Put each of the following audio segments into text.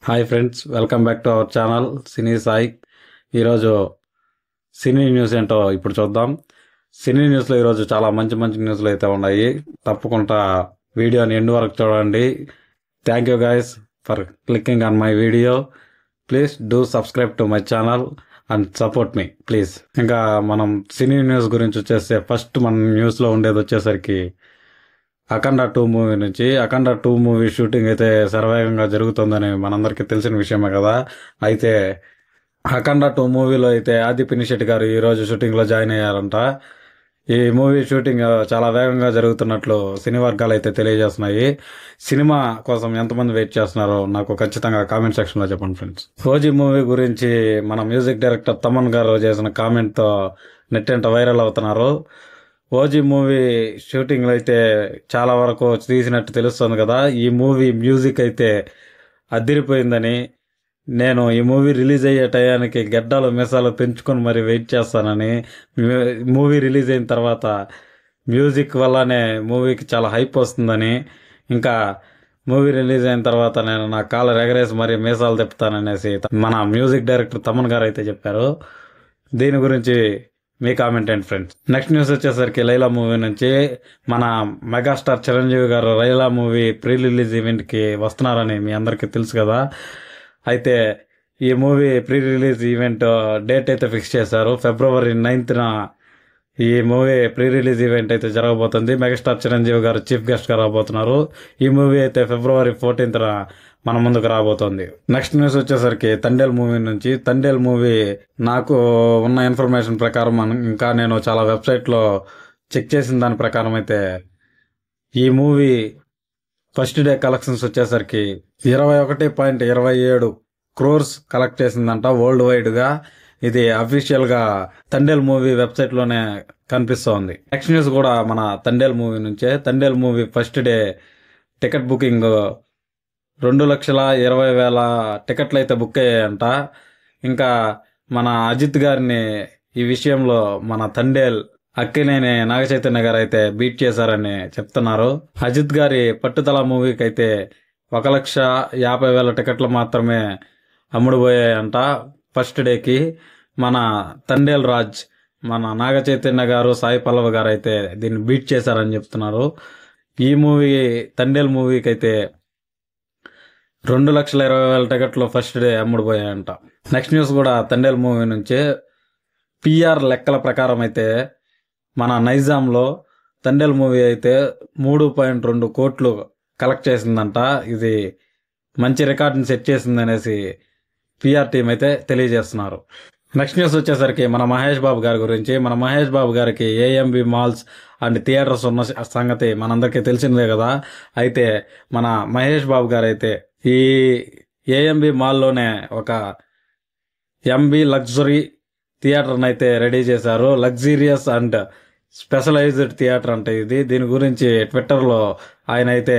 Hi friends, welcome back to our channel cine Sai. ఈరోజు cine news ఏంటో ఇప్పుడు చూద్దాం. సినీ న్యూస్లో ఈరోజు చాలా మంచి మంచి న్యూస్లు అయితే ఉన్నాయి. తప్పకుండా వీడియోని ఎండ్ వరకు చూడండి. Thank you guys for clicking on my video. Please do subscribe to my channel and support me please. ఇంకా మనం సినీ న్యూస్ గురించి వచ్చేస్తే ఫస్ట్ మన న్యూస్లో ఉండేది వచ్చేసరికి అఖండ 2 మూవీ నుంచి. అఖండ 2 మూవీ షూటింగ్ అయితే శరవేగంగా జరుగుతుందని మనందరికీ తెలిసిన విషయమే కదా. అయితే అఖండ 2 మూవీలో అయితే ఆది పినిశెట్టి గారు ఈరోజు షూటింగ్లో జాయిన్ అయ్యారంట. ఈ మూవీ షూటింగ్ చాలా వేగంగా జరుగుతున్నట్లు సినీ వర్గాలు అయితే తెలియజేస్తున్నాయి. సినిమా కోసం ఎంతమంది వెయిట్ చేస్తున్నారో నాకు ఖచ్చితంగా కామెంట్ సెక్షన్లో చెప్పండి ఫ్రెండ్స్. ఓజీ మూవీ గురించి మన మ్యూజిక్ డైరెక్టర్ తమన్ గారు చేసిన కామెంట్తో నెట్టెంట వైరల్ అవుతున్నారు. ఓజీ మూవీ షూటింగ్లో అయితే చాలా వరకు తీసినట్టు తెలుస్తుంది కదా. ఈ మూవీ మ్యూజిక్ అయితే అదిరిపోయిందని, నేను ఈ మూవీ రిలీజ్ అయ్యే టయానికి గడ్డాలు మీసాలు పెంచుకొని మరి వెయిట్ చేస్తానని, మూవీ రిలీజ్ అయిన తర్వాత మ్యూజిక్ వల్లనే మూవీకి చాలా హైప్ వస్తుందని, ఇంకా మూవీ రిలీజ్ అయిన తర్వాత నేను నా కాళ్ళ ఎగరేసి మరి మీసాలు తిప్పుతాననేసి మన మ్యూజిక్ డైరెక్టర్ తమన్ గారు అయితే చెప్పారు. దీని గురించి మీ కామెంట్ ఏంటి ఫ్రెండ్స్. నెక్స్ట్ న్యూస్ వచ్చేసరికి లైలా మూవీ నుంచి. మన మెగాస్టార్ చిరంజీవి గారు లైలా మూవీ ప్రీ రిలీజ్ ఈవెంట్కి వస్తున్నారని మీ అందరికీ తెలుసు కదా. అయితే ఈ movie pre release event date అయితే ఫిక్స్ చేశారు. February 9th ఈ మూవీ ప్రీ రిలీజ్ ఈవెంట్ అయితే జరగబోతుంది. మెగాస్టార్ చిరంజీవి గారు చీఫ్ గెస్ట్గా రాబోతున్నారు. ఈ మూవీ అయితే February 14th మన ముందుకు రాబోతోంది. నెక్స్ట్ న్యూస్ వచ్చేసరికి తండేల్ మూవీ నుంచి. తండేల్ మూవీ నాకు ఉన్న ఇన్ఫర్మేషన్ ప్రకారం, ఇంకా నేను చాలా వెబ్సైట్లో చెక్ చేసిన దాని ప్రకారం అయితే ఈ మూవీ ఫస్ట్ డే కలెక్షన్స్ వచ్చేసరికి 21.27 crores కలెక్ట్ చేసిందంట వరల్డ్ వైడ్గా. ఇది అఫీషియల్గా తండేల్ మూవీ వెబ్సైట్లోనే కనిపిస్తోంది. నెక్స్ట్ న్యూస్ కూడా మన తండేల్ మూవీ నుంచే. Thandel movie first day ticket booking 2,20,000 టికెట్లు అయితే బుక్ అయ్యాయంట. ఇంకా మన అజిత్ గారిని ఈ విషయంలో మన తండేల్ అక్కినేని నాగచైతన్య గారు అయితే బీట్ చేశారని చెప్తున్నారు. అజిత్ గారి పట్టుదల మూవీకి అయితే 1,50,000 టికెట్లు మాత్రమే అమ్ముడుపోయాయంట ఫస్ట్ డేకి. మన తండేల్ రాజ్, మన నాగచైతన్య గారు, సాయి పల్లవి గారు అయితే దీన్ని బీట్ చేశారని చెప్తున్నారు. ఈ మూవీ తండేల్ మూవీకి అయితే 2,20,000 టికెట్లు ఫస్ట్ డే అమ్ముడుపోయాయంట. నెక్స్ట్ న్యూస్ కూడా తండేల్ మూవీ నుంచే. PR లెక్కల ప్రకారం అయితే మన నైజాంలో తండేల్ మూవీ అయితే 3.2 కోట్లు కలెక్ట్ చేసిందంట. ఇది మంచి రికార్డుని సెట్ చేసిందనేసి PR టీం అయితే తెలియజేస్తున్నారు. నెక్స్ట్ న్యూస్ వచ్చేసరికి మన మహేష్ బాబు గారి గురించి. మన మహేష్ బాబు గారికి AMB మాల్స్ అండ్ థియేటర్స్ ఉన్న సంగతి మనందరికీ తెలిసిందే కదా. అయితే మన మహేష్ బాబు గారు అయితే ఈ AMB మాల్లోనే ఒక MB లగ్జరీ థియేటర్ని అయితే రెడీ చేశారు. లగ్జీరియస్ అండ్ స్పెషలైజ్డ్ థియేటర్ అంటే ఇది. దీని గురించి ట్విట్టర్లో ఆయన అయితే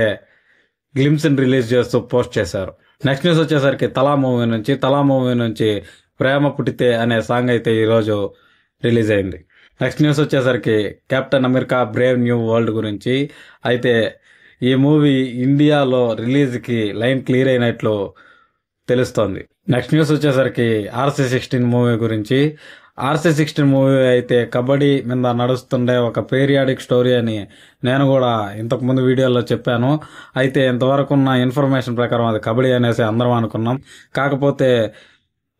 గ్లిమ్స్ని రిలీజ్ చేస్తూ పోస్ట్ చేశారు. నెక్స్ట్ న్యూస్ వచ్చేసరికి తలా మూవీ నుంచి ప్రేమ పుట్టితే అనే సాంగ్ అయితే ఈరోజు రిలీజ్ అయింది. నెక్స్ట్ న్యూస్ వచ్చేసరికి captain America Brave new world గురించి. అయితే ఈ మూవీ ఇండియాలో రిలీజ్కి లైన్ క్లియర్ అయినట్లు తెలుస్తోంది. నెక్స్ట్ న్యూస్ వచ్చేసరికి RC16 మూవీ గురించి. RC16 మూవీ అయితే కబడ్డీ మీద నడుస్తుండే ఒక పీరియాడిక్ స్టోరీ అని నేను కూడా ఇంతకుముందు వీడియోలో చెప్పాను. అయితే ఇంతవరకు ఉన్న ఇన్ఫర్మేషన్ ప్రకారం అది కబడ్డీ అనేసి అందరం అనుకున్నాం. కాకపోతే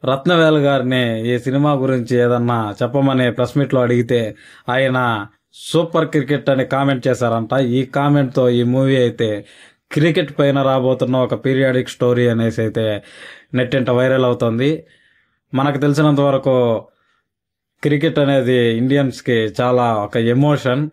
రత్నవేల్ గారిని ఈ సినిమా గురించి ఏదన్నా చెప్పమని ప్రెస్ మీట్లో అడిగితే ఆయన సూపర్ క్రికెట్ అని కామెంట్ చేశారంట. ఈ కామెంట్తో ఈ మూవీ అయితే క్రికెట్ పైన రాబోతున్న ఒక పీరియాడిక్ స్టోరీ అనేసి అయితే నెట్టింట వైరల్ అవుతుంది. మనకు తెలిసినంత వరకు క్రికెట్ అనేది ఇండియన్స్కి చాలా ఒక ఎమోషన్.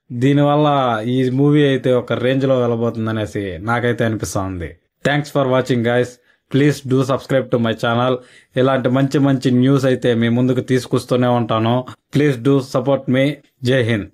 దీనివల్ల ఈ మూవీ అయితే ఒక రేంజ్లో వెళ్ళబోతుంది అనేసి నాకైతే అనిపిస్తుంది. Thanks for watching guys. Please do subscribe to my channel. ఇలాంటి మంచి మంచి న్యూస్ అయితే మీ ముందుకు తీసుకొస్తూనే ఉంటాను. ప్లీజ్ డూ సపోర్ట్ మీ. జై హింద్.